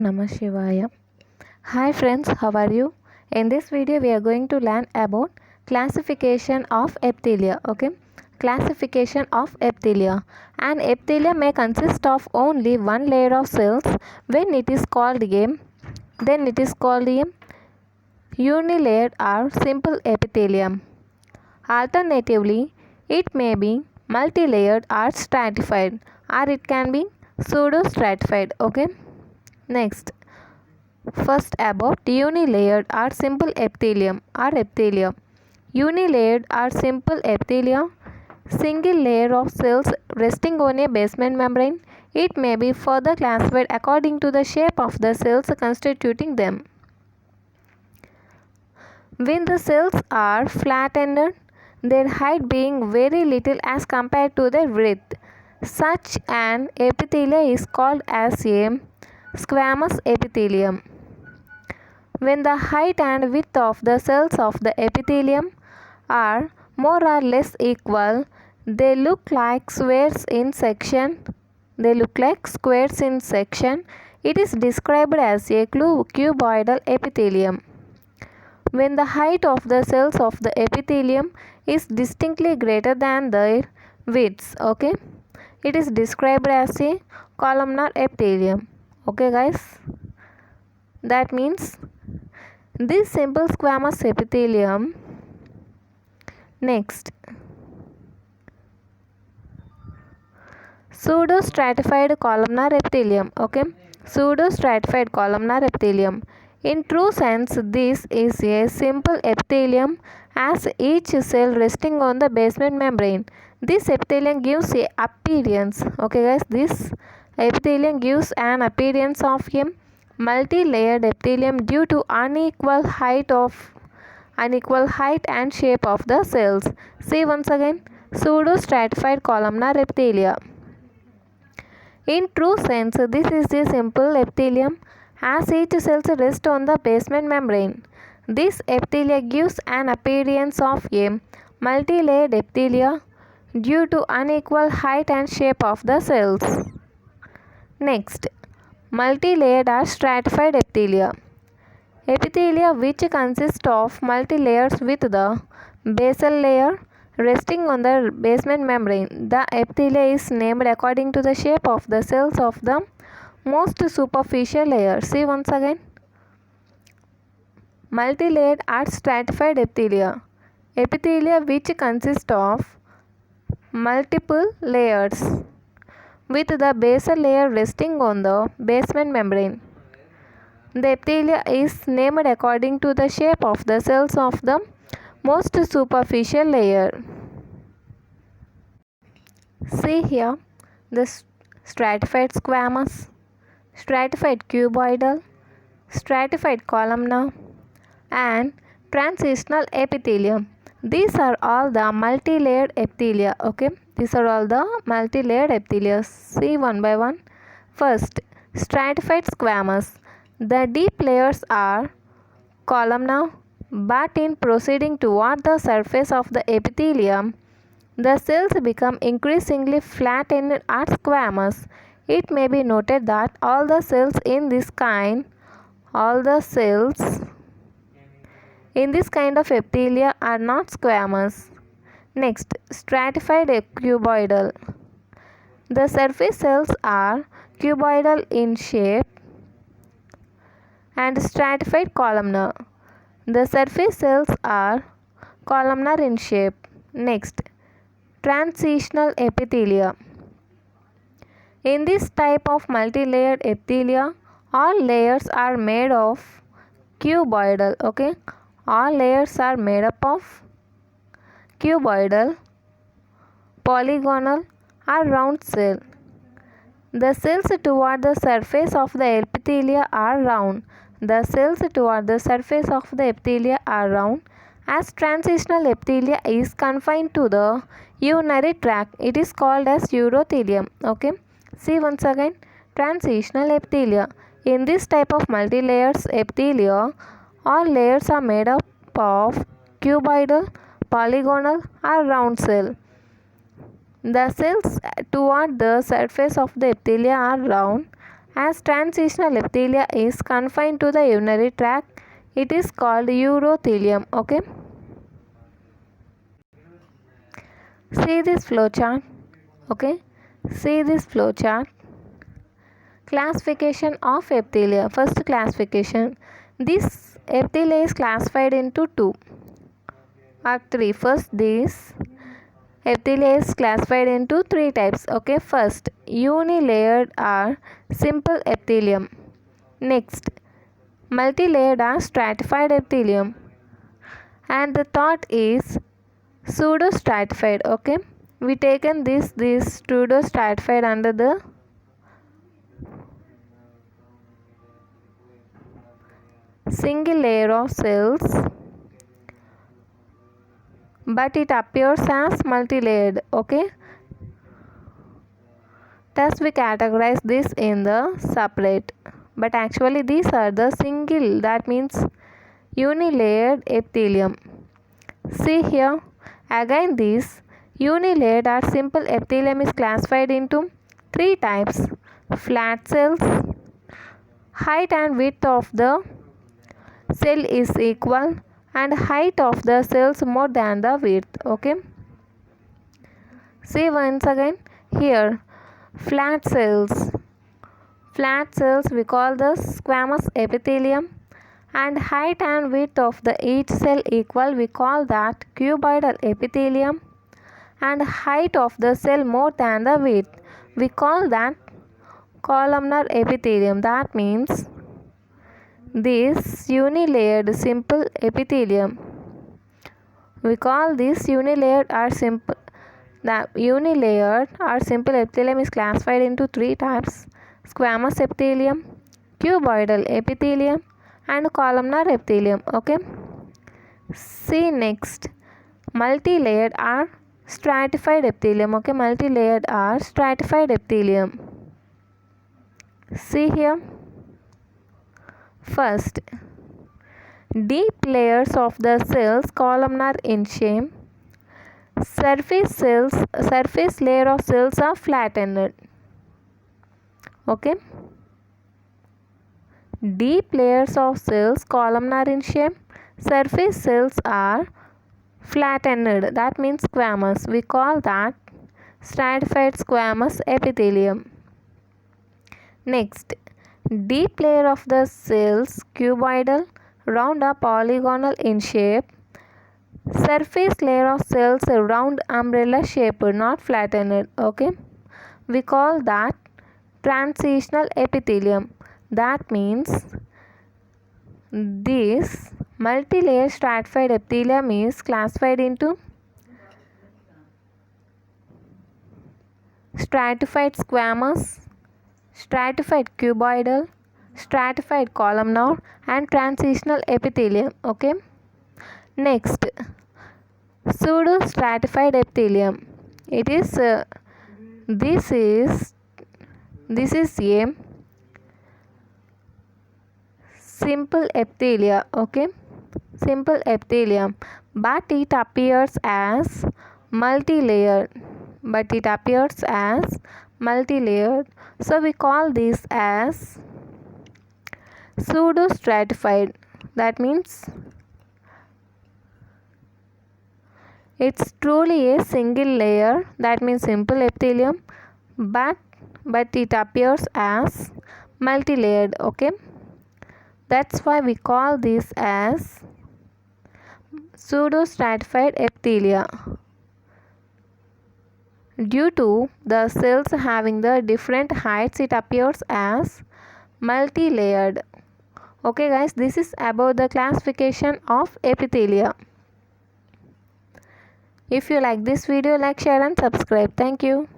Namah Shivaya. Hi friends, how are you? In this video we are going to learn about classification of epithelia. Okay, classification of epithelia. An epithelia may consist of only one layer of cells when it is called a unilayered or simple epithelium. Alternatively, it may be multilayered or stratified, or it can be pseudo-stratified. Okay, next. First, about unilayered or simple epithelium or epithelia. Unilayered or simple epithelia, single layer of cells resting on a basement membrane. It may be further classified according to the shape of the cells constituting them. When the cells are flat-ended, their height being very little as compared to their width, such an epithelia is called as a squamous epithelium. When the height and width of the cells of the epithelium are more or less equal, they look like squares in section. It is described as a cuboidal epithelium. When the height of the cells of the epithelium is distinctly greater than their widths, okay, it is described as a columnar epithelium. Okay, guys, that means this simple squamous epithelium. Next, pseudo-stratified columnar epithelium. Okay, pseudo-stratified columnar epithelium. In true sense, this is a simple epithelium as each cell resting on the basement membrane. This epithelium gives a appearance. Okay, guys, this epithelium gives an appearance of a multi-layered epithelium due to unequal height and shape of the cells. See once again, pseudo-stratified columnar epithelia. In true sense, this is a simple epithelium as each cell rests on the basement membrane. This epithelia gives an appearance of a multi-layered epithelia due to unequal height and shape of the cells. Next, multi-layered or stratified epithelia. Epithelia which consist of multi-layers with the basal layer resting on the basement membrane. The epithelia is named according to the shape of the cells of the most superficial layer. See once again. Multi-layered or stratified epithelia. Epithelia which consist of multiple layers with the basal layer resting on the basement membrane. The epithelia is named according to the shape of the cells of the most superficial layer. See here the stratified squamous, stratified cuboidal, stratified columnar, and transitional epithelium. These are all the multi-layered epithelia. Okay, these are all the multi-layered epithelia. See one by one. First, stratified squamous. The deep layers are columnar, but in proceeding toward the surface of the epithelium, the cells become increasingly flat-ended or squamous. It may be noted that all the cells in this kind of epithelia are not squamous. Next, stratified cuboidal. The surface cells are cuboidal in shape, and stratified columnar. The surface cells are columnar in shape. Next, transitional epithelia. In this type of multi-layered epithelia, all layers are made of cuboidal. Okay, all layers are made up of cuboidal, polygonal or round cell. The cells toward the surface of the epithelia are round. The cells toward the surface of the epithelia are round. As transitional epithelia is confined to the urinary tract, it is called as urothelium. Okay, see once again, transitional epithelia. In this type of multi-layers epithelia, all layers are made up of cuboidal, polygonal or round cell. The cells toward the surface of the epithelia are round, As transitional epithelia is confined to the urinary tract, it is called urothelium. Okay. See this flowchart. Okay. See this flowchart. Classification of epithelia. First classification. This epithelia is classified into two or three. First, this epithelia is classified into three types. Okay. First, unilayered or simple epithelium. Next, multilayered or stratified epithelium. And the third is pseudostratified. Okay. We taken this pseudostratified under the single layer of cells, but it appears as multi-layered. Okay. Thus we categorize this in the separate, but actually these are the single, that means unilayered epithelium. See here, again this unilayered or simple epithelium is classified into three types: flat cells, height and width of the cell is equal, and height of the cells more than the width. Okay. See once again here, flat cells. Flat cells we call the squamous epithelium, and height and width of the each cell equal, we call that cuboidal epithelium, and height of the cell more than the width, we call that columnar epithelium. That means this unilayered simple epithelium, we call this unilayered or simple. The unilayered or simple epithelium is classified into three types: squamous epithelium, cuboidal epithelium, and columnar epithelium. Okay. See next, multilayered or stratified epithelium. Okay, multilayered or stratified epithelium. See here. First, deep layers of the cells, columnar in shape. Surface layer of cells are flattened. Okay. Deep layers of cells, columnar in shape. Surface cells are flattened, that means squamous. We call that stratified squamous epithelium. Next, deep layer of the cells, cuboidal, round or polygonal in shape. Surface layer of cells, round umbrella shaped, not flattened. Okay. We call that transitional epithelium. That means this multi-layer stratified epithelium is classified into stratified squamous, stratified cuboidal, stratified columnar, and transitional epithelium. Okay. Next, pseudo-stratified epithelium. It is this is a simple epithelia. Okay, simple epithelium, but it appears as multi-layered. So we call this as pseudo-stratified. That means it's truly a single layer, that means simple epithelium, but it appears as multi-layered. Okay, that's why we call this as pseudo-stratified epithelia. Due to the cells having the different heights, it appears as multi-layered. Okay guys, this is about the classification of epithelia. If you like this video, like, share and subscribe. Thank you.